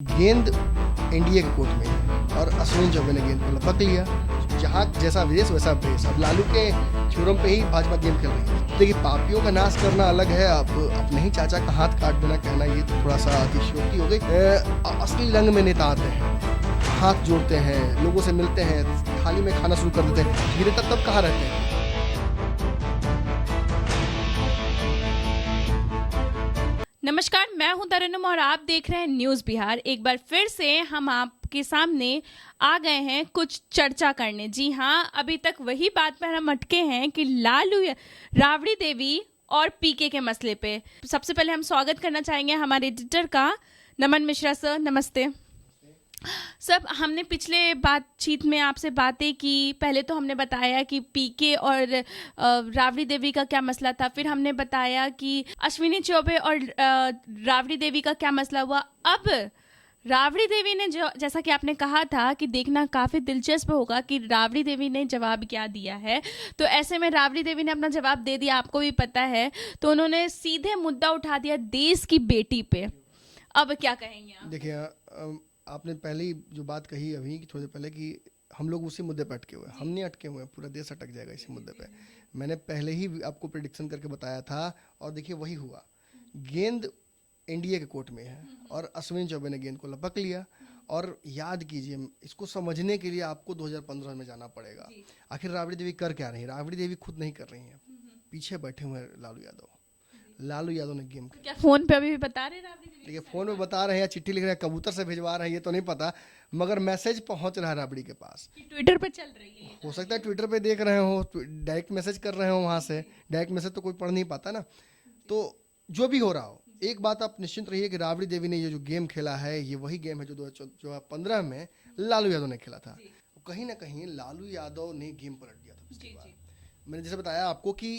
गेंद एनडीए के कोर्ट में है और अश्विन चौबे ने गेंद को लपक लिया। जहाँ जैसा विदेश वैसा भेष। अब लालू के थ्योरम पे ही भाजपा गेम खेल रही है। देखिए, पापियों का नाश करना अलग है, अब अपने ही चाचा का हाथ काट देना कहना ये तो थोड़ा सा अतिशयोक्ति हो गई। असली रंग में नेता आते हैं, हाथ जोड़ते हैं, लोगों से मिलते हैं, थाली में खाना शुरू कर देते हैं। ये नेता तब कहाँ रहते हैं? नमस्कार, मैं हूं तरन्नुम और आप देख रहे हैं न्यूज़ बिहार। एक बार फिर से हम आपके सामने आ गए हैं कुछ चर्चा करने। जी हाँ, अभी तक वही बात पर हम अटके हैं कि लालू राबड़ी देवी और पीके के मसले पे। सबसे पहले हम स्वागत करना चाहेंगे हमारे एडिटर का, नमन मिश्रा सर। नमस्ते सब। हमने पिछले बातचीत में आपसे बातें की। पहले तो हमने बताया कि पीके और राबड़ी देवी का क्या मसला था, फिर हमने बताया कि अश्विनी चौबे और राबड़ी देवी का क्या मसला हुआ। अब राबड़ी देवी ने जो, जैसा कि आपने कहा था कि देखना काफ़ी दिलचस्प होगा कि राबड़ी देवी ने जवाब क्या दिया है। तो ऐसे में राबड़ी देवी ने अपना जवाब दे दिया, आपको भी पता है। तो उन्होंने सीधे मुद्दा उठा दिया देश की बेटी पे। अब क्या कहेंगे आप? देखिए, आपने पहले ही जो बात कही अभी थोड़ी देर पहले कि हम लोग उसी मुद्दे पे अटके हुए हैं। हम नहीं अटके हुए हैं, पूरा देश अटक जाएगा इसी मुद्दे पे। मैंने पहले ही आपको प्रेडिक्शन करके बताया था और देखिए वही हुआ। गेंद एनडीए के कोर्ट में है और अश्विन चौबे ने गेंद को लपक लिया। और याद कीजिए, इसको समझने के लिए आपको 2015 में जाना पड़ेगा। आखिर राबड़ी देवी कर क्या रही है? राबड़ी देवी खुद नहीं कर रही हैं, पीछे बैठे हुए हैं लालू यादव। लालू यादव ने गेम क्या फोन पे अभी भी बता रहे हैं राबड़ी देवी? देखिए, फोन में बता रहे हैं या चिट्ठी लिख रहे हैं, कबूतर से भिजवा रहे हैं, ये तो नहीं पता, मगर मैसेज पहुंच रहा है राबड़ी के पास। ट्विटर पे चल रही है। हो सकता है ट्विटर पे देख रहे हो, डायरेक्ट मैसेज कर रहे हो वहां से। डायरेक्ट मैसेज तो कोई पढ़ नहीं पाता ना। तो जो भी हो रहा हो, एक बात आप निश्चिंत रहिए कि राबड़ी देवी ने ये जो गेम खेला है, ये वही गेम है जो 2015 में लालू यादव ने खेला था। कहीं ना कहीं लालू यादव ने गेम पलट दिया था पिछली बार। मैंने जैसे बताया आपको कि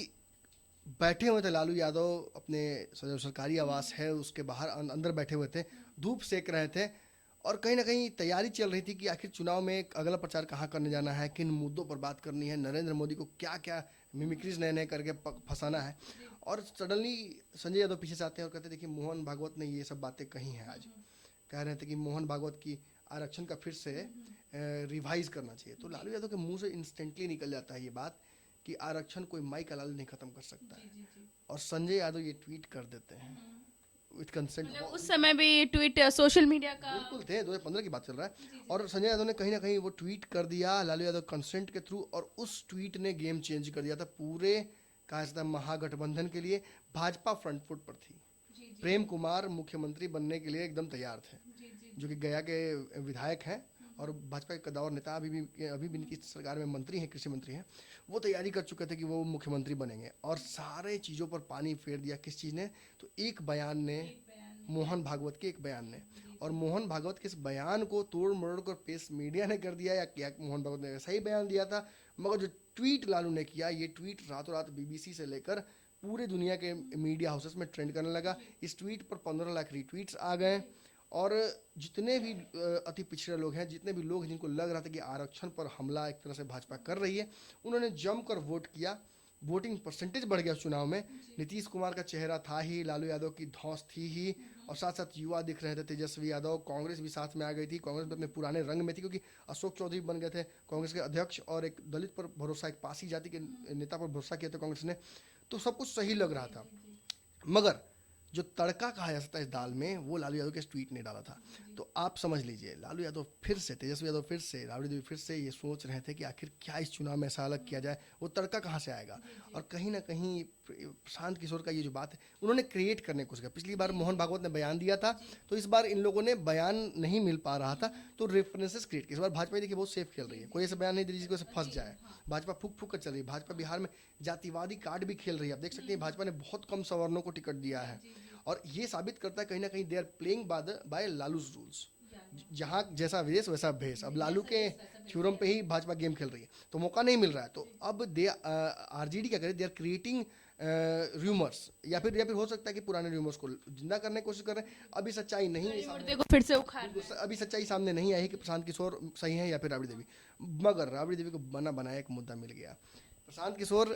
बैठे हुए थे लालू यादव अपने सरकारी आवास है उसके बाहर, अंदर बैठे हुए थे, धूप सेक रहे थे और कहीं ना कहीं तैयारी चल रही थी कि आखिर चुनाव में अगला प्रचार कहाँ करने जाना है, किन मुद्दों पर बात करनी है, नरेंद्र मोदी को क्या क्या मिमिक्रीज नए नए करके फंसाना है। और सडनली संजय यादव पीछे से आते हैं और कहते देखिए मोहन भागवत ने ये सब बातें कही हैं। आज कह रहे थे कि मोहन भागवत की आरक्षण का फिर से रिवाइज करना चाहिए। तो लालू यादव के मुंह से इंस्टेंटली निकल जाता है ये बात कि आरक्षण कोई माई का लाल नहीं खत्म कर सकता है। और संजय यादव ये ट्वीट कर देते हैं विद कंसेंट। मतलब उस समय भी ट्वीट सोशल मीडिया का बिल्कुल थे, 2015 की बात चल रहा है। और संजय यादव ने कहीं ना कहीं वो ट्वीट कर दिया लालू यादव कंसेंट के थ्रू, और उस ट्वीट ने गेम चेंज कर दिया था पूरे। कहा जाता है महागठबंधन के लिए भाजपा फ्रंट फुट पर थी। प्रेम कुमार मुख्यमंत्री बनने के लिए एकदम तैयार थे, जो कि गया के विधायक हैं और भाजपा के कदावर नेता, अभी भी इनकी सरकार में मंत्री हैं, कृषि मंत्री हैं। वो तैयारी कर चुके थे कि वो मुख्यमंत्री बनेंगे और सारे चीज़ों पर पानी फेर दिया। किस चीज़ ने? तो एक बयान ने, मोहन भागवत के एक बयान ने। और मोहन भागवत के इस बयान को तोड़ मरोड़ कर पेश मीडिया ने कर दिया या क्या मोहन भागवत ने सही बयान दिया था, मगर जो ट्वीट लालू ने किया, ये ट्वीट रातों रात बीबीसी से लेकर पूरे दुनिया के मीडिया हाउसेस में ट्रेंड करने लगा। इस ट्वीट पर 15 लाख रीट्वीट्स आ गए और जितने भी अति पिछड़े लोग हैं, जितने भी लोग जिनको लग रहा था कि आरक्षण पर हमला एक तरह से भाजपा कर रही है, उन्होंने जमकर वोट किया। वोटिंग परसेंटेज बढ़ गया चुनाव में। नीतीश कुमार का चेहरा था ही, लालू यादव की धौंस थी ही, और साथ साथ युवा दिख रहे थे, तेजस्वी यादव, कांग्रेस भी साथ में आ गई थी। कांग्रेस भी अपने पुराने रंग में थी क्योंकि अशोक चौधरी बन गए थे कांग्रेस के अध्यक्ष और एक दलित पर भरोसा, एक पासी जाति के नेता पर भरोसा किया था कांग्रेस ने। तो सब कुछ सही लग रहा था, मगर जो तड़का कहा जा सकता है इस दाल में, वो लालू यादव के ट्वीट ने डाला था। तो आप समझ लीजिए, लालू यादव फिर से, तेजस्वी यादव फिर से, राबड़ी देवी फिर से ये सोच रहे थे कि आखिर क्या इस चुनाव में ऐसा अलग किया जाए, वो तड़का कहाँ से आएगा। और कहीं ना कहीं प्रशांत किशोर का ये जो बात है, उन्होंने क्रिएट करने की कोशिश किया। पिछली बार मोहन भागवत ने बयान दिया था, तो इस बार इन लोगों ने बयान नहीं मिल पा रहा था तो रेफरेंसेस क्रिएट किए। इस बार भाजपा देखिए बहुत सेफ खेल रही है, कोई ऐसा बयान नहीं दे रही जिसको फंस जाए। भाजपा फूक फूक कर चल रही है। भाजपा बिहार में जातिवादी कार्ड भी खेल रही है। आप देख सकते हैं भाजपा ने बहुत कम सवर्णों को टिकट दिया है और ये साबित करता है कहीं ना कहीं they are playing by Lalu's rules. जहाँ जैसा विदेश वैसा भेष। अब लालू के थ्योरम पे ही भाजपा गेम खेल रही है, तो मौका नहीं मिल रहा है। तो अब दे आरजेडी क्या करे, दे आर क्रिएटिंग र्यूमर्स, या फिर हो सकता है कि पुराने र्यूमर्स को जिंदा करने की कोशिश कर रहे हैं। अभी सच्चाई नहीं, मुर्दे को फिर से उखाड़ रहे हैं। अभी सच्चाई सामने नहीं आई कि प्रशांत किशोर सही है या फिर राबड़ी देवी, मगर राबड़ी देवी को बना बनाया एक मुद्दा मिल गया। प्रशांत किशोर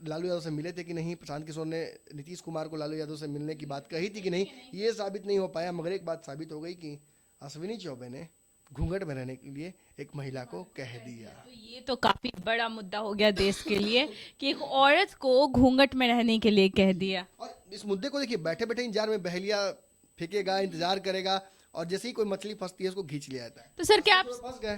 लालू यादव से मिले थे कि नहीं, प्रशांत किशोर ने नीतीश कुमार को लालू यादव से मिलने की बात कही थी कि नहीं, ये साबित नहीं हो पाया। मगर एक बात साबित हो गई कि अश्विनी चौबे ने घूंघट में रहने के लिए एक महिला को कह दिया। तो ये तो काफी बड़ा मुद्दा हो गया देश के लिए कि एक औरत को घूंघट में रहने के लिए कह दिया। और इस मुद्दे को देखिए, बैठे बैठे इंतजार में बहेलिया फेंकेगा, इंतजार करेगा, और जैसे ही कोई मछली फंसती है उसको खींच लिया जाता है। तो सर क्या आप फंस गए।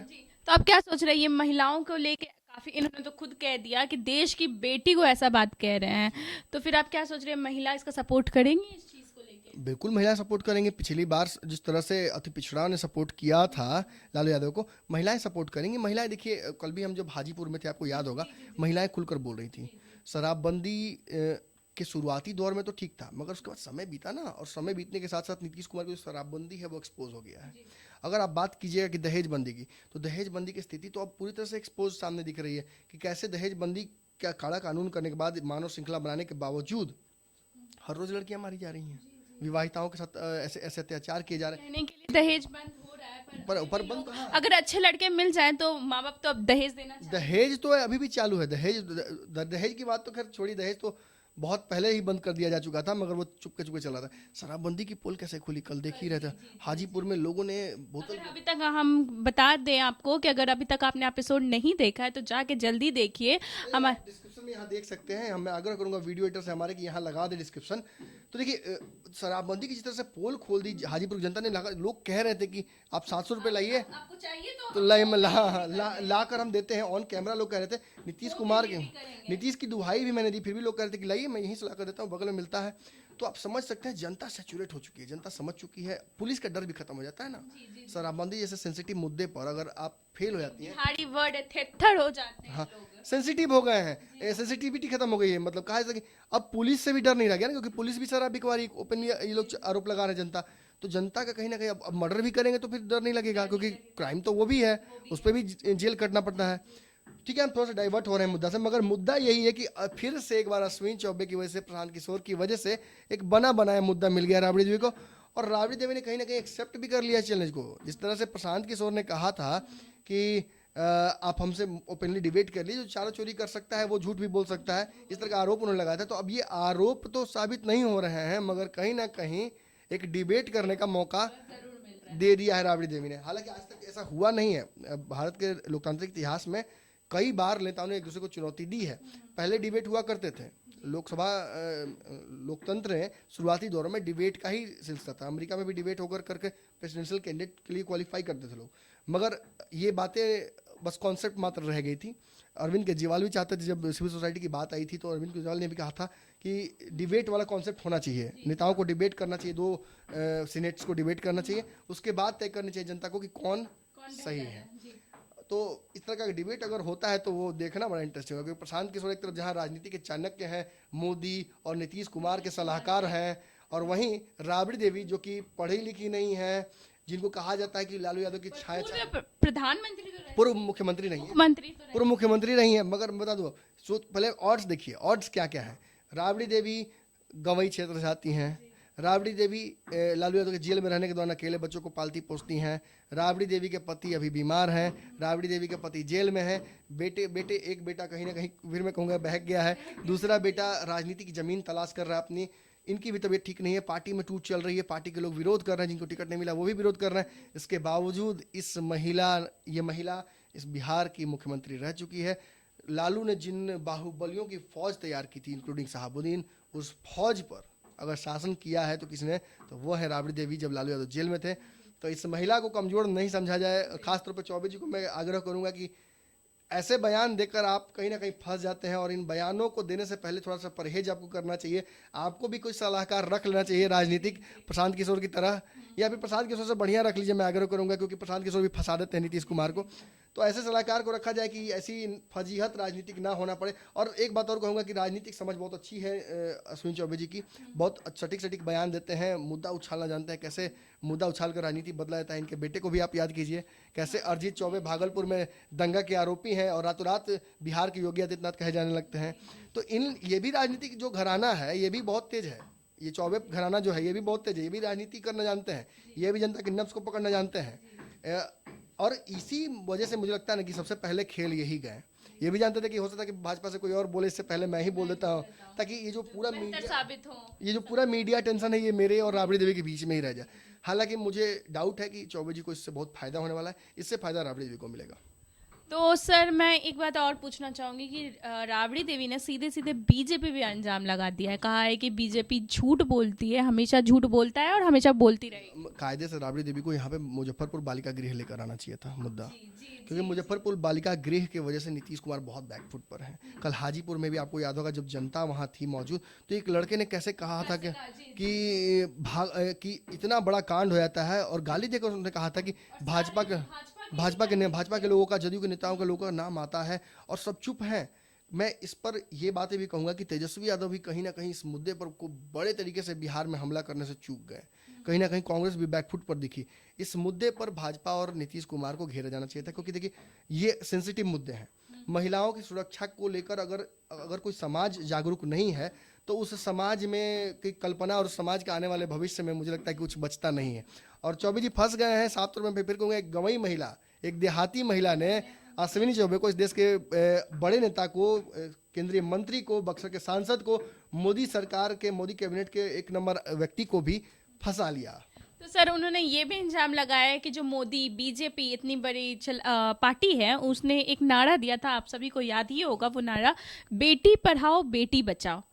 तो आप क्या सोच रहे हैं, ये महिलाओं को लेके काफी, इन्होंने तो खुद कह दिया कि देश की बेटी को ऐसा बात कह रहे हैं, तो फिर आप क्या सोच रहे हैं, महिला इसका सपोर्ट करेंगी इस चीज को लेके? बिल्कुल महिलाएं सपोर्ट करेंगे। पिछली बार जिस तरह से अति पिछड़ा ने सपोर्ट किया था लालू यादव को, महिलाएं सपोर्ट करेंगी। महिलाएं देखिए, कल भी हम जब हाजीपुर में थे, आपको याद होगा, महिलाएं खुलकर बोल रही थी। शराबबंदी के शुरुआती दौर में तो ठीक था, मगर उसके बाद समय बीता ना, और समय बीतने के साथ साथ नीतीश कुमार की जो शराबबंदी है वो एक्सपोज हो गया है। अगर आप बात कीजिएगा कि दहेज बंदी की, तो दहेज बंदी की स्थिति तो अब पूरी तरह से एक्सपोज सामने दिख रही है कि कैसे दहेज बंदी का कड़ा कानून करने के बाद, मानव श्रृंखला बनाने के बावजूद हर रोज लड़कियां मारी जा रही हैं, विवाहिताओं के साथ ऐसे ऐसे अत्याचार किए जा रहे कहने के लिए दहेज बंद हो रहा है, हैं। पर बंद कहाँ? अगर अच्छे लड़के मिल जाएं तो माँ बाप तो अब दहेज देना चाहते दहेज तो अभी भी चालू है। दहेज की बात तो खैर छोड़ी, दहेज तो बहुत पहले ही बंद कर दिया जा चुका था, मगर वो चुपके चुपके चला था। शराबबंदी की पोल कैसे खुली, कल देख ही रहे थे, हाजीपुर में लोगों ने बोतल। अगर अभी तक हम बता दें आपको कि अगर अभी तक आपने एपिसोड नहीं देखा है तो जाके जल्दी देखिए। हमारे डिस्क्रिप्शन में यहाँ देख सकते हैं। मैं आग्रह करूंगा वीडियो एडिटर से हमारे कि यहाँ लगा दे डिस्क्रिप्शन। तो देखिए, शराबबंदी की जिस तरह से पोल खोल दी हाजीपुर की जनता ने, लोग कह रहे थे कि आप 700 रुपये लाइए आपको चाहिए तो ला कर हम देते हैं। ऑन कैमरा लोग कह रहे थे। नीतीश की दुहाई भी मैंने दी, फिर भी लोग कह रहे थे कि लाइए, मैं यहीं से ला कर देता हूँ, बगल में मिलता है। तो आप समझ सकते हैं जनता सैचुरेट हो चुकी है, जनता समझ चुकी है, पुलिस का डर भी खत्म हो जाता है ना। शराबबंदी जैसे सेंसिटिव मुद्दे पर अगर आप फेल हो जाती हैं, हारी वर्ड थेथर हो जाते हैं हाँ, लोग। सेंसिटिव हो गए हैं, सेंसिटिविटी खत्म हो गई है। मतलब कहा जा सके अब पुलिस से भी डर नहीं रह गया ना, क्योंकि पुलिस भी शराब बिकवा रही है, ओपनली ये लोग आरोप लगा रहे हैं जनता। तो जनता का कहीं ना कहीं अब मर्डर भी करेंगे तो फिर डर नहीं लगेगा, क्योंकि क्राइम तो वो भी है, उस पर भी जेल कटना पड़ता है। ठीक है, हम थोड़ा सा डाइवर्ट हो रहे हैं मुद्दा से, मगर मुद्दा यही है कि फिर से एक बार अश्विनी चौबे की वजह से, प्रशांत किशोर की वजह से एक बना बनाया मुद्दा मिल गया राबड़ी देवी को, और राबड़ी देवी ने कहीं ना कहीं एक्सेप्ट भी कर लिया चैलेंज को। जिस तरह से प्रशांत किशोर ने कहा था कि आप हमसे ओपनली डिबेट कर लीजिए, जो चारा चोरी कर सकता है वो झूठ भी बोल सकता है, इस तरह का आरोप उन्होंने लगाया था। तो अब ये आरोप तो साबित नहीं हो रहे हैं, मगर कहीं ना कहीं एक डिबेट करने का मौका दे दिया है राबड़ी देवी ने। हालांकि आज तक ऐसा हुआ नहीं है। भारत के लोकतांत्रिक इतिहास में कई बार नेताओं ने एक दूसरे को चुनौती दी है। पहले डिबेट हुआ करते थे, लोकसभा लोकतंत्र में शुरुआती दौरों में डिबेट का ही सिलसिला था। अमेरिका में भी डिबेट होकर करके प्रेसिडेंशियल कैंडिडेट के लिए क्वालिफाई करते थे लोग, मगर ये बातें बस कॉन्सेप्ट मात्र रह गई थी। अरविंद केजरीवाल भी चाहते थे, जब सिविल सोसाइटी की बात आई थी तो अरविंद केजरीवाल ने भी कहा था कि डिबेट वाला कॉन्सेप्ट होना चाहिए, नेताओं को डिबेट करना चाहिए, दो सीनेट्स को डिबेट करना चाहिए, उसके बाद तय करनी चाहिए जनता को कि कौन सही है। तो इस तरह का डिबेट अगर होता है तो वो देखना बड़ा इंटरेस्टिंग होगा, क्योंकि प्रशांत किशोर एक तरफ जहां राजनीति के चाणक्य हैं, मोदी और नीतीश कुमार के सलाहकार हैं, और वहीं राबड़ी देवी जो कि पढ़ी लिखी नहीं है, जिनको कहा जाता है कि लालू यादव की छाया प्रधानमंत्री तो रहे, पूर्व मुख्यमंत्री नहीं है, पूर्व मुख्यमंत्री नहीं है। मगर बता दो, पहले ऑड्स देखिए, ऑड्स क्या क्या है। राबड़ी देवी गवई क्षेत्र से आती हैं, राबड़ी देवी लालू यादव के जेल में रहने के दौरान अकेले बच्चों को पालती पोसती हैं, राबड़ी देवी के पति अभी बीमार हैं, राबड़ी देवी के पति जेल में है, एक बेटा कहीं ना कहीं फिर मैं कहूँगा बहक गया है, दूसरा बेटा राजनीति की जमीन तलाश कर रहा है अपनी, इनकी भी तबीयत ठीक नहीं है, पार्टी में टूट चल रही है, पार्टी के लोग विरोध कर रहे हैं, जिनको टिकट नहीं मिला वो भी विरोध कर रहे हैं। इसके बावजूद ये महिला इस बिहार की मुख्यमंत्री रह चुकी है। लालू ने जिन बाहुबलियों की फौज तैयार की थी, इंक्लूडिंग शहाबुद्दीन, उस फौज पर अगर शासन किया है तो किसने, तो वो है राबड़ी देवी, जब लालू यादव जेल में थे। तो इस महिला को कमजोर नहीं समझा जाए। खासतौर पर चौबे जी को मैं आग्रह करूंगा कि ऐसे बयान देकर आप कहीं ना कहीं फंस जाते हैं, और इन बयानों को देने से पहले थोड़ा सा परहेज आपको करना चाहिए। आपको भी कोई सलाहकार रख लेना चाहिए राजनीतिक, प्रशांत किशोर की तरह, या फिर प्रशांत किशोर से बढ़िया रख लीजिए, मैं आग्रह करूंगा, क्योंकि प्रशांत किशोर भी फंसा देते हैं नीतीश कुमार को। तो ऐसे सलाहकार को रखा जाए कि ऐसी फजीहत राजनीतिक ना होना पड़े। और एक बात और कहूँगा कि राजनीतिक समझ बहुत अच्छी है अश्विनी चौबे जी की, बहुत सटीक बयान देते हैं, मुद्दा उछालना जानते हैं, कैसे मुद्दा उछाल कर राजनीति बदला जाता है। इनके बेटे को भी आप याद कीजिए, कैसे अरिजीत चौबे भागलपुर में दंगा के आरोपी हैं और रातों रात बिहार के योगी आदित्यनाथ कहे जाने लगते हैं। तो ये भी राजनीतिक जो घराना है ये भी बहुत तेज है, ये चौबे घराना जो है ये भी बहुत तेज है, ये भी राजनीति करना जानते हैं, ये भी जनता के नब्ज को पकड़ना जानते हैं। और इसी वजह से मुझे लगता है ना कि सबसे पहले खेल यही गए। ये भी जानते थे कि हो सकता है कि भाजपा से कोई और बोले, इससे पहले मैं ही बोल देता हूँ, ताकि ये जो पूरा बेहतर मीडिया साबित हो। ये जो पूरा मीडिया टेंशन है ये मेरे और राबड़ी देवी के बीच में ही रह जाए। हालांकि मुझे डाउट है कि चौबे जी को इससे बहुत फायदा होने वाला है, इससे फायदा राबड़ी देवी को मिलेगा। तो सर मैं एक बात और पूछना चाहूंगी कि राबड़ी देवी ने सीधे सीधे बीजेपी पे अंजाम लगा दिया है, कहा है कि बीजेपी झूठ बोलती है, हमेशा झूठ बोलता है और हमेशा बोलती रहेगी। कायदे से राबड़ी देवी को यहाँ पे मुजफ्फरपुर बालिका गृह लेकर आना चाहिए था मुद्दा, क्योंकि मुजफ्फरपुर बालिका गृह की वजह से नीतीश कुमार बहुत बैकफुट पर हैं। कल हाजीपुर में भी आपको याद होगा जब जनता वहाँ थी मौजूद, तो एक लड़के ने कैसे कहा था कि इतना बड़ा कांड हो जाता है, और गाली देकर उसने कहा था कि भाजपा के लोगों का, जदयू के नेताओं के लोगों का नाम आता है और सब चुप हैं। मैं इस पर ये बातें भी कहूंगा कि तेजस्वी यादव भी कहीं ना कहीं इस मुद्दे पर को बड़े तरीके से बिहार में हमला करने से चूक गए। कहीं ना कहीं कांग्रेस भी बैकफुट पर दिखी। इस मुद्दे पर भाजपा और नीतीश कुमार को घेरा जाना चाहिए था, क्योंकि देखिए ये सेंसिटिव मुद्दे हैं। महिलाओं की सुरक्षा को लेकर अगर कोई समाज जागरूक नहीं है तो उस समाज में की कल्पना और समाज के आने वाले भविष्य में मुझे लगता है कि कुछ बचता नहीं है। और चौबे जी फंस गए हैं। साफ तौर पर फिर कहूँगा, एक गंवई महिला, एक देहाती महिला ने अश्विनी चौबे को, इस देश के बड़े नेता को, केंद्रीय मंत्री को, बक्सर के सांसद को, मोदी सरकार के, मोदी कैबिनेट के एक नंबर व्यक्ति को भी फंसा लिया। तो सर उन्होंने ये भी इल्जाम लगाया है कि जो मोदी बीजेपी इतनी बड़ी पार्टी है, उसने एक नारा दिया था, आप सभी को याद ही होगा वो नारा, बेटी पढ़ाओ बेटी बचाओ।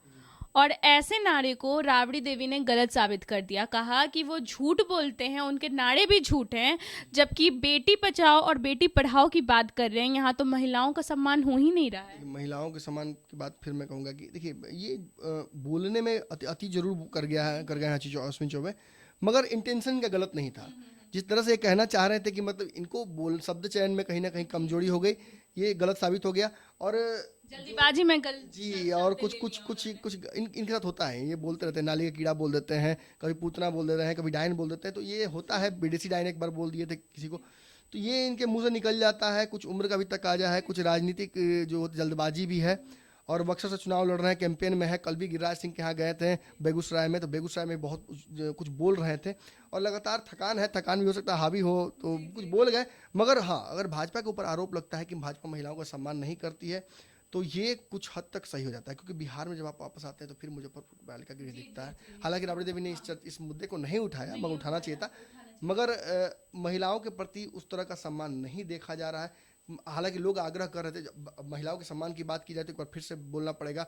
और ऐसे नारे को राबड़ी देवी ने गलत साबित कर दिया, कहा कि वो झूठ बोलते हैं, उनके नारे भी झूठ हैं, जबकि बेटी बचाओ और बेटी पढ़ाओ की बात कर रहे हैं। यहाँ तो महिलाओं का सम्मान हो ही नहीं रहा है। महिलाओं के सम्मान की बात फिर मैं कहूँगा कि देखिए ये बोलने में अति जरूर कर गए हैं अश्विनी चौबे, मगर इंटेंशन का गलत नहीं था। जिस तरह से ये कहना चाह रहे थे कि मतलब इनको शब्द चयन में कहीं ना कहीं कमजोरी हो गई, ये गलत साबित हो गया। और जल्दीबाजी में जी, और कुछ इनके साथ होता है, ये बोलते रहते हैं, नाली का कीड़ा बोल देते हैं, कभी पूतना बोल देते हैं, कभी डायन बोल देते हैं। तो ये होता है, विदेशी डायन एक बार बोल दिए थे किसी को, तो ये इनके मुंह से निकल जाता है। कुछ उम्र का भी तकाजा है, कुछ राजनीतिक जो जल्दबाजी भी है। और बक्सर से चुनाव लड़ रहे हैं, कैंपेन में है। कल भी गिरिराज सिंह के यहाँ गए थे बेगूसराय में, तो बेगूसराय में बहुत कुछ बोल रहे थे, और लगातार थकान है, थकान भी हो सकता है हावी हो, तो कुछ बोल गए। मगर हाँ, अगर भाजपा के ऊपर आरोप लगता है कि भाजपा महिलाओं का सम्मान नहीं करती है, तो ये कुछ हद तक सही हो जाता है, क्योंकि बिहार में जब आप वापस आते हैं तो फिर मुजफ्फरपुर बालिका गृह दिखता है। हालांकि राबड़ी देवी ने इस मुद्दे को नहीं उठाया, मगर उठाना चाहिए था। मगर महिलाओं के प्रति उस तरह का सम्मान नहीं देखा जा रहा है। हालांकि लोग आग्रह कर रहे थे, जब महिलाओं के सम्मान की बात की जाए तो एक बार फिर से बोलना पड़ेगा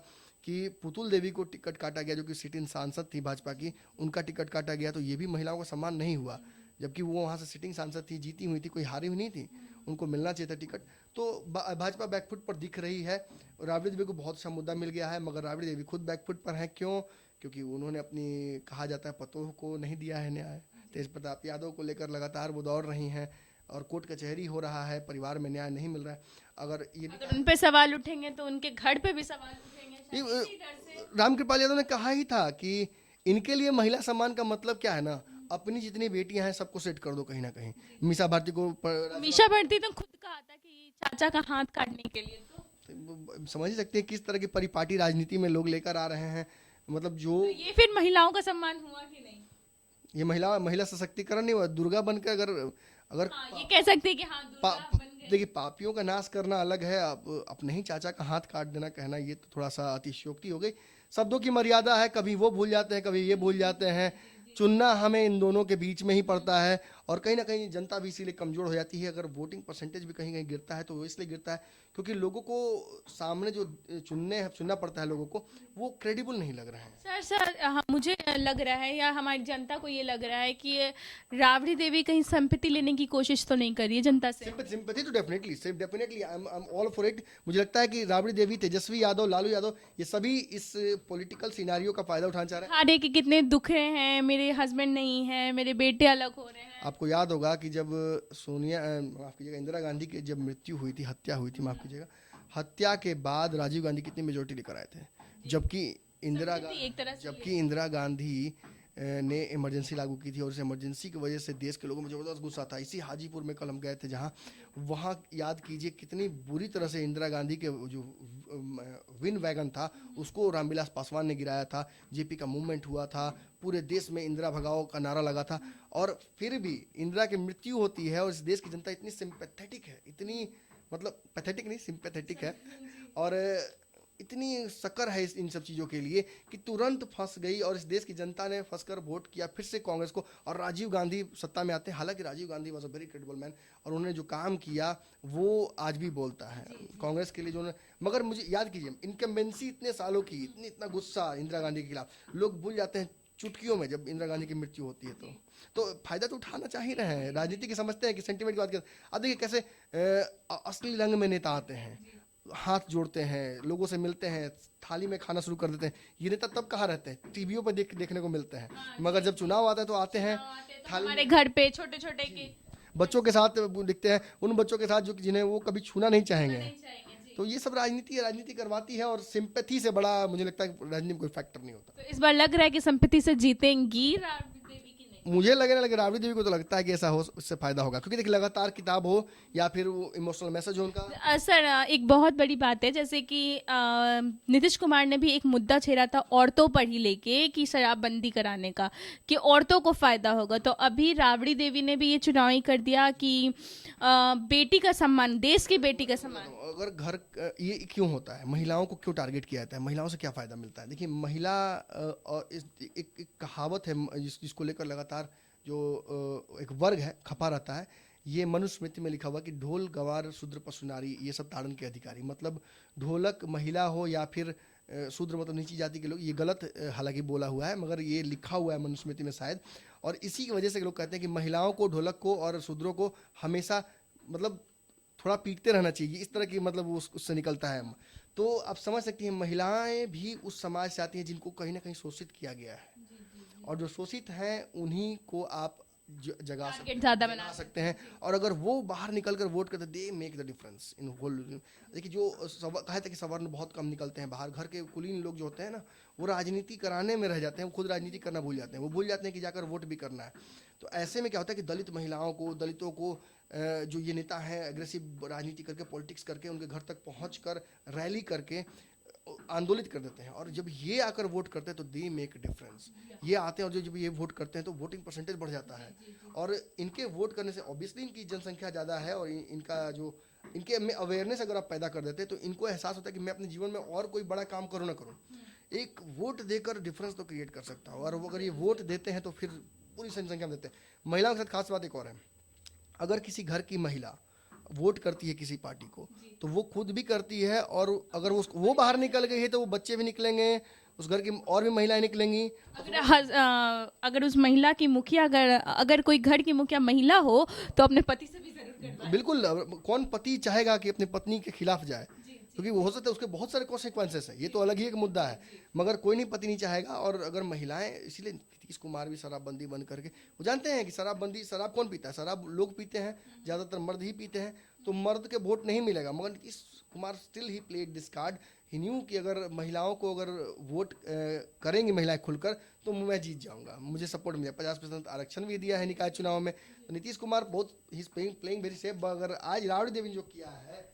कि पुतुल देवी को टिकट काटा गया, जो कि सिटिंग सांसद थी भाजपा की, उनका टिकट काटा गया, तो ये भी महिलाओं का सम्मान नहीं हुआ। जबकि वो वहाँ से सिटिंग सांसद थी, जीती हुई थी, कोई हारी हुई नहीं थी, उनको मिलना चाहिए था टिकट। तो भाजपा बैकफुट पर दिख रही है। राबड़ी देवी को बहुत अच्छा मुद्दा मिल गया है, मगर राबड़ी देवी खुद बैकफुट पर है। क्यों? क्योंकि उन्होंने अपनी, कहा जाता है, पतोह को नहीं दिया है न्याय। तेज प्रताप यादव को लेकर लगातार वो दौड़ रही हैं, और कोर्ट कचहरी हो रहा है, परिवार में न्याय नहीं मिल रहा है। अगर ये उन पे सवाल उठेंगे तो उनके घर पे भी सवाल उठेंगे। रामकृपाल यादव ने कहा ही था कि इनके लिए महिला सम्मान का मतलब क्या है ना, अपनी जितनी बेटियां हैं सबको सेट कर दो कहीं ना कहीं। मीसा भारती को मीसा भारती तो खुद कहा था कि चाचा का हाथ काटने के लिए, तो समझ ही सकते हैं किस तरह की परिपाटी राजनीति में लोग लेकर आ रहे हैं। मतलब जो तो ये फिर महिलाओं का सम्मान हुआ कि नहीं? ये महिला सशक्तिकरण नहीं हुआ। दुर्गा बनकर अगर ये कह सकते हैं कि हाँ दुर्गा बन गए। देखिए, पापियों का नाश करना अलग है, अपने ही चाचा का हाथ काट देना कहना, ये तो थोड़ा सा अतिशयोक्ति हो गई। शब्दों की मर्यादा है, कभी वो भूल जाते हैं, कभी ये भूल जाते हैं। चुनना हमें इन दोनों के बीच में ही पड़ता है, और कहीं ना कहीं जनता भी इसीलिए कमजोर हो जाती है। अगर वोटिंग परसेंटेज भी कहीं कहीं गिरता है तो वो इसलिए गिरता है क्योंकि लोगों को सामने जो चुनना पड़ता है लोगों को, वो क्रेडिबल नहीं लग रहा है। सर मुझे लग रहा है, या हमारी जनता को ये लग रहा है कि राबड़ी देवी कहीं संपत्ति लेने की कोशिश तो नहीं कर रही है जनता से। सिंपैथी तो definitely I am all for it. मुझे लगता है कि राबड़ी देवी, तेजस्वी यादव, लालू यादव, ये सभी इस पॉलिटिकल सिनारियो का फायदा उठाना चाह रहे हैं। हारे कि कितने दुख रहे हैं, मेरे हस्बैंड नहीं है, मेरे बेटे अलग हो रहे हैं। आपको याद होगा कि जब माफ कीजिएगा, इंदिरा गांधी की जब मृत्यु हुई थी, हत्या हुई थी, माफ कीजिएगा, हत्या के बाद राजीव गांधी कितनी मेजोरिटी लेकर आए थे, जबकि इंदिरा गांधी ने इमरजेंसी लागू की थी और इस इमरजेंसी की वजह से देश के लोगों में ज़बरदस्त गुस्सा था। इसी हाजीपुर में कल हम गए थे, जहाँ वहाँ याद कीजिए कितनी बुरी तरह से इंदिरा गांधी के जो विन वैगन था उसको रामविलास पासवान ने गिराया था। जेपी का मूवमेंट हुआ था, पूरे देश में इंदिरा भगाओ का नारा लगा था, और फिर भी इंदिरा की मृत्यु होती है और इस देश की जनता इतनी सिंपैथेटिक है, इतनी मतलब पैथेटिक नहीं सिंपैथेटिक है, और इतनी शक्कर है इन सब चीज़ों के लिए कि तुरंत फंस गई और इस देश की जनता ने फंसकर वोट किया फिर से कांग्रेस को, और राजीव गांधी सत्ता में आते हैं। हालांकि Rajiv Gandhi was a very credible man और उन्होंने जो काम किया वो आज भी बोलता है कांग्रेस के लिए जो, मगर मुझे याद कीजिए इनकम्बेंसी इतने सालों की, इतना गुस्सा इंदिरा गांधी के खिलाफ, लोग भूल जाते हैं चुटकियों में जब इंदिरा गांधी की मृत्यु होती है। तो फायदा तो उठाना चाह ही रहे हैं, राजनीति की समझते हैं कि सेंटिमेंट की बात करते हैं। अब देखिए कैसे असली रंग में नेता आते हैं, हाथ जोड़ते हैं, लोगों से मिलते हैं, थाली में खाना शुरू कर देते हैं। ये नेता तब कहाँ रहते हैं, टीवियों पर देखने को मिलते हैं, मगर जब चुनाव आता है तो आते हैं थाली हमारे घर पे छोटे छोटे के बच्चों के साथ दिखते हैं, उन बच्चों के साथ जो जिन्हें वो कभी छूना नहीं चाहेंगे। तो ये सब राजनीति है, राजनीति करवाती है, और सिंपैथी से बड़ा मुझे लगता है राजनीति में कोई फैक्टर नहीं होता। तो इस बार लग रहा है कि संपत्ति से जीतेंगी राबड़ी देवी की नहीं? मुझे लगे राबड़ी देवी को तो लगता है कि ऐसा हो, उससे फायदा होगा, क्योंकि देखिए लगातार किताब हो या फिर वो इमोशनल मैसेज हो उनका। सर एक बहुत बड़ी बात है, जैसे कि नीतीश कुमार ने भी एक मुद्दा छेड़ा था औरतों पर ही लेके कि शराबबंदी कराने का, कि औरतों को फायदा होगा। तो अभी राबड़ी देवी ने भी ये चुनावी कर दिया कि बेटी का सम्मान, देश की बेटी का सम्मान। अगर घर ये क्यों होता है, महिलाओं को क्यों टारगेट किया जाता है, महिलाओं से क्या फ़ायदा मिलता है? देखिए महिला और एक कहावत है जिसको लेकर लगातार जो एक वर्ग है खपा रहता है। ये मनुस्मृति में लिखा हुआ कि ढोल गवार शूद्र पशु नारी ये सब ताड़न के अधिकारी, मतलब ढोलक महिला हो या फिर शूद्र मतलब नीची जाति के लोग, ये गलत हालांकि बोला हुआ है मगर ये लिखा हुआ है मनुस्मृति में शायद, और इसी की वजह से लोग कहते हैं कि महिलाओं को, ढोलक को और शूद्रों को हमेशा मतलब थोड़ा पीटते रहना चाहिए, इस तरह की मतलब वो उससे निकलता है। तो आप समझ सकती हैं महिलाएं भी उस समाज से आती हैं जिनको कहीं ना कहीं शोषित किया गया है, और जो शोषित हैं उन्हीं को आप जगा सकते हैं, और अगर वो बाहर निकल कर वोट करते they make the difference in whole. देखिए जो कहा था कि सवर्ण बहुत कम निकलते हैं बाहर, घर के कुलीन लोग जो होते हैं ना वो राजनीति कराने में रह जाते हैं, वो खुद राजनीति करना भूल जाते हैं, वो भूल जाते हैं कि जाकर वोट भी करना है। तो ऐसे में क्या होता है कि दलित महिलाओं को, दलितों को जो ये नेता हैं एग्रेसिव राजनीति करके, पॉलिटिक्स करके, उनके घर तक पहुंचकर रैली करके आंदोलित कर देते हैं, और जब ये आकर वोट करते हैं तो दे मेक डिफरेंस। ये आते हैं और जब ये वोट करते हैं तो वोटिंग परसेंटेज बढ़ जाता है, और इनके वोट करने से ऑब्वियसली इनकी जनसंख्या ज़्यादा है, और इनका जो इनके में अवेयरनेस अगर आप पैदा कर देते हैं तो इनको एहसास होता है कि मैं अपने जीवन में और कोई बड़ा काम करूँ ना करूँ, एक वोट देकर डिफरेंस तो क्रिएट कर सकता हूँ। और अगर ये वोट देते हैं तो फिर पूरी जनसंख्या में देते हैं। महिलाओं के साथ खास बात एक और है, अगर किसी घर की महिला वोट करती है किसी पार्टी को तो वो खुद भी करती है, और अगर वो बाहर निकल गई है तो वो बच्चे भी निकलेंगे, उस घर की और भी महिलाएं निकलेंगी। अगर उस महिला की मुखिया, अगर कोई घर की मुखिया महिला हो तो अपने पति से भी जरूर करवाए। बिल्कुल, कौन पति चाहेगा कि अपने पत्नी के खिलाफ जाए, क्योंकि वो हो सकता है उसके बहुत सारे कॉन्सिक्वेंसेस है, ये तो अलग ही एक मुद्दा है, मगर कोई नहीं पति नहीं चाहेगा। और अगर महिलाएं, इसीलिए नीतीश कुमार भी शराबबंदी बंद करके, वो जानते हैं कि शराबबंदी, शराब कौन पीता है, शराब लोग पीते हैं, ज़्यादातर मर्द ही पीते हैं, तो मर्द के वोट नहीं मिलेगा, मगर Nitish Kumar still he played this card. He new कि अगर महिलाओं को अगर वोट करेंगी महिलाएं खुलकर तो मैं जीत जाऊंगा, मुझे सपोर्ट मिलेगा। 50% आरक्षण भी दिया है निकाय चुनाव में, तो नीतीश कुमार बहुत ही प्लेइंग वेरी सेफ। अगर आज राबड़ी देवी जो किया है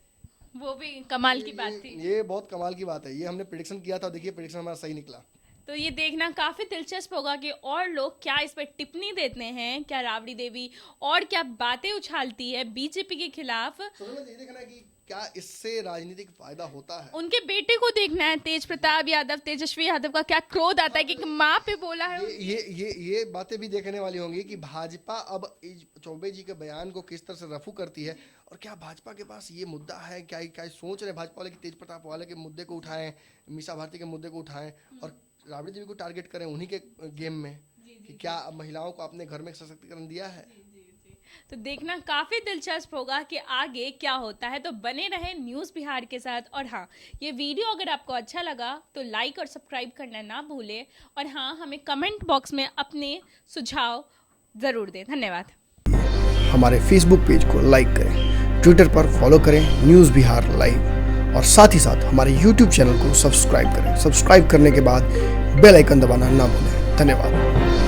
वो भी कमाल की बात थी, ये बहुत कमाल की बात है। ये हमने प्रेडिक्शन किया था, देखिए प्रेडिक्शन हमारा सही निकला। तो ये देखना काफी दिलचस्प होगा कि और लोग क्या इस पर टिप्पणी देते हैं, क्या राबड़ी देवी और क्या बातें उछालती है बीजेपी के खिलाफ। ये देखना है कि क्या इससे राजनीतिक फायदा होता है। उनके बेटे को देखना है, तेज प्रताप यादव, तेजस्वी यादव का क्या क्रोध आता है कि माँ पे बोला है। ये बातें भी देखने वाली होंगी कि भाजपा अब चौबे जी के बयान को किस तरह से रफू करती है, और क्या भाजपा के पास ये मुद्दा है, क्या सोच रहे भाजपा वाले कि तेज प्रताप वाले के मुद्दे को उठाएं, मीसा भारती के मुद्दे को उठाएं और राबड़ी देवी को टारगेट करें उन्हीं के गेम में, कि क्या महिलाओं को अपने घर में सशक्तिकरण दिया है। तो देखना काफी दिलचस्प होगा कि आगे क्या होता है। तो बने रहे न्यूज़ बिहार के साथ। और हाँ, ये वीडियो अगर आपको अच्छा लगा तो लाइक और सब्सक्राइब करना ना भूलें, और हाँ, हमें कमेंट बॉक्स में अपने सुझाव ज़रूर दें। धन्यवाद। हमारे फेसबुक पेज को लाइक करें, ट्विटर पर फॉलो करें न्यूज़ बिहार लाइव, और साथ ही साथ हमारे यूट्यूब चैनल को सब्सक्राइब करें। सब्सक्राइब करने के बाद बेल आइकन दबाना ना भूलें। धन्यवाद।